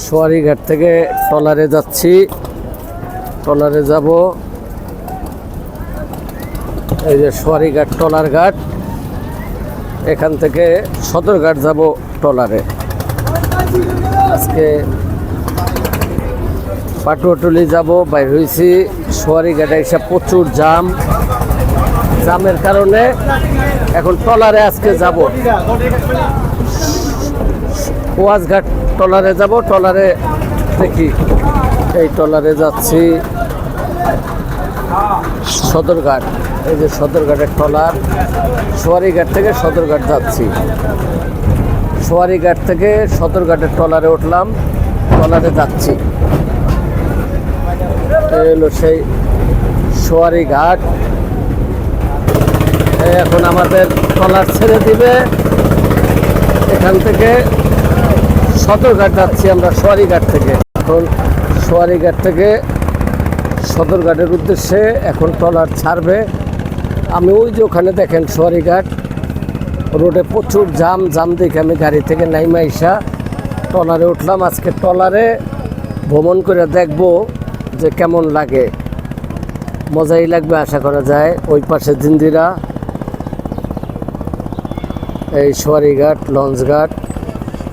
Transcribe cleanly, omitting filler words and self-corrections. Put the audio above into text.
সোয়ারিঘাট থেকে ট্রলারে যাচ্ছি, ট্রলারে যাব। এই যে সোয়ারিঘাট ট্রলার ঘাট, এখান থেকে সদরঘাট যাব ট্রলারে। আজকে পাটুয়াটুলি যাব, বাইর হয়েছি। সোয়ারিঘাটে এসে প্রচুর জামের কারণে এখন ট্রলারে আজকে যাব। কোয়াসঘাট ট্রলারে যাব, ট্রলারে দেখি। এই ট্রলারে যাচ্ছি সদরঘাট। এই যে সদরঘাটের ট্রলার, সোয়ারিঘাট থেকে সদরঘাট যাচ্ছি। সোয়ারিঘাট থেকে সদরঘাটের ট্রলারে উঠলাম, ট্রলারে যাচ্ছি। এই হলো সেই সোয়ারিঘাট। এখন আমাদের ট্রলার ছেড়ে দিবে, এখান থেকে সদরঘাট যাচ্ছি আমরা সোয়ারিঘাট থেকে। এখন সোয়ারিঘাট থেকে সদরঘাটের উদ্দেশ্যে এখন ট্রলার ছাড়বে। আমি ওই যে ওখানে দেখেন সোয়ারিঘাট রোডে প্রচুর জাম দেখে আমি গাড়ি থেকে নাইমা আইসা ট্রলারে উঠলাম। আজকে ট্রলারে ভ্রমণ করে দেখব যে কেমন লাগে, মজাই লাগবে আশা করা যায়। ওই পাশে জিন্দিরা, এই সোয়ারিঘাট লঞ্চঘাট।